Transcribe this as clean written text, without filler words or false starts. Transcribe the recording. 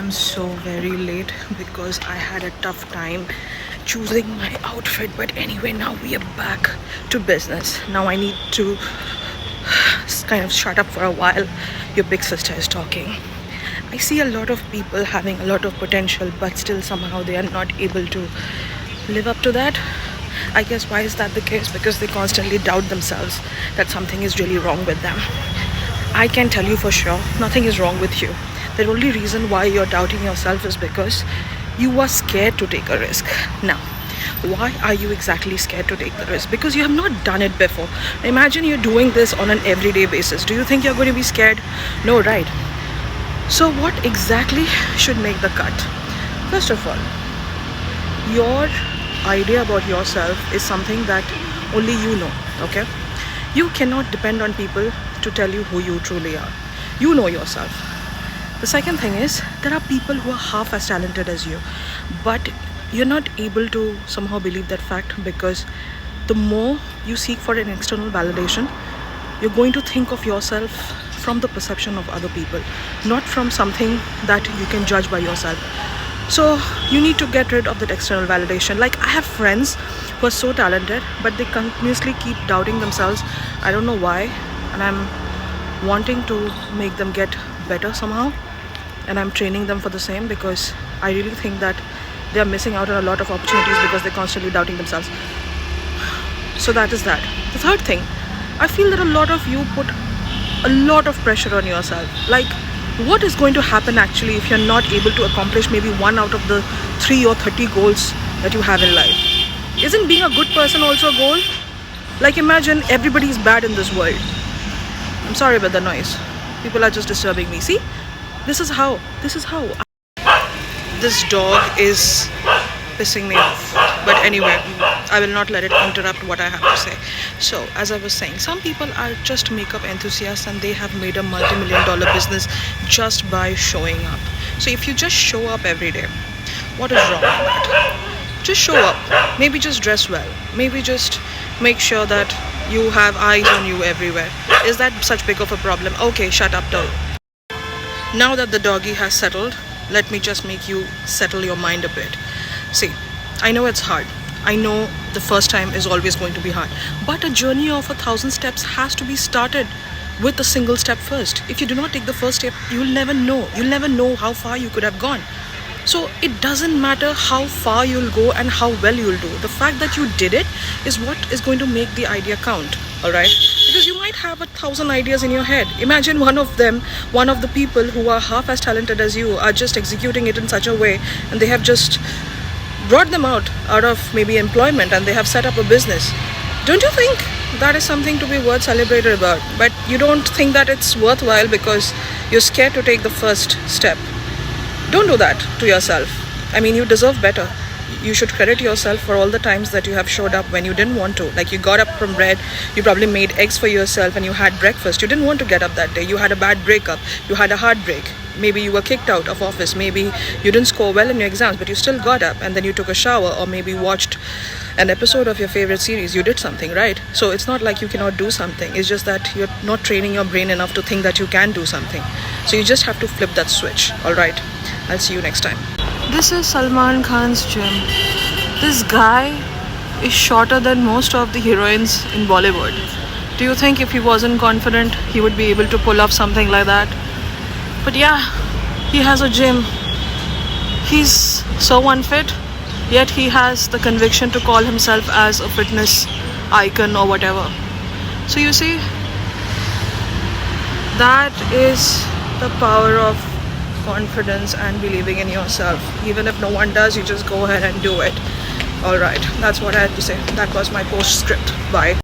I'm so very late because I had a tough time choosing my outfit. But anyway, now we are back to business. Now I need to kind of shut up for a while. Your big sister is talking. I see a lot of people having a lot of potential, but still somehow they are not able to live up to that. I guess why is that the case? Because they constantly doubt themselves that something is really wrong with them. I can tell you for sure, nothing is wrong with you. The only reason why you're doubting yourself is because you are scared to take a risk. Now, why are you exactly scared to take the risk? Because you have not done it before. Imagine you're doing this on an everyday basis. Do you think you're going to be scared? No, right? So what exactly should make the cut? First of all, your idea about yourself is something that only you know, okay? You cannot depend on people to tell you who you truly are. You know yourself. The second thing is, there are people who are half as talented as you, but you're not able to somehow believe that fact, because the more you seek for an external validation, you're going to think of yourself from the perception of other people, not from something that you can judge by yourself. So you need to get rid of that external validation. Like, I have friends who are so talented, but they continuously keep doubting themselves. I don't know why, and I'm wanting to make them get better somehow, and I'm training them for the same, because I really think that they are missing out on a lot of opportunities because they're constantly doubting themselves. So that is that. The third thing, I feel that a lot of you put a lot of pressure on yourself. Like, what is going to happen actually if you're not able to accomplish maybe one out of the 3 or 30 goals that you have in life? Isn't being a good person also a goal? Like, imagine everybody is bad in this world. I'm sorry about the noise. People are just disturbing me. See? This is how. This dog is pissing me off. But anyway, I will not let it interrupt what I have to say. So, as I was saying, some people are just makeup enthusiasts and they have made a multi-million-dollar business just by showing up. So if you just show up every day, what is wrong with that? Just show up. Maybe just dress well. Maybe just make sure that you have eyes on you everywhere. Is that such big of a problem? Okay, shut up, dog. Now that the doggy has settled, let me just make you settle your mind a bit. See, I know it's hard. I know the first time is always going to be hard. But a journey of 1,000 steps has to be started with a single step first. If you do not take the first step, you'll never know. You'll never know how far you could have gone. So it doesn't matter how far you'll go and how well you'll do. The fact that you did it is what is going to make the idea count. Alright? Because you might have 1,000 ideas in your head. Imagine one of the people who are half as talented as you are just executing it in such a way, and they have just brought them out of maybe employment and they have set up a business. Don't you think that is something to be worth celebrated about? But you don't think that it's worthwhile because you're scared to take the first step. Don't do that to yourself. I mean, you deserve better. You should credit yourself for all the times that you have showed up when you didn't want to. Like, you got up from bed, you probably made eggs for yourself and you had breakfast. You didn't want to get up that day. You had a bad breakup. You had a heartbreak. Maybe you were kicked out of office. Maybe you didn't score well in your exams, but you still got up and then you took a shower, or maybe watched an episode of your favorite series. You did something, right? So it's not like you cannot do something. It's just that you're not training your brain enough to think that you can do something. So you just have to flip that switch. All right. I'll see you next time. This is Salman Khan's gym. This guy is shorter than most of the heroines in Bollywood. Do you think if he wasn't confident, he would be able to pull off something like that? But yeah, he has a gym. He's so unfit, yet he has the conviction to call himself as a fitness icon or whatever. So you see, that is the power of confidence and believing in yourself. Even if no one does, you just go ahead and do it. Alright, that's what I had to say. That was my postscript. Bye.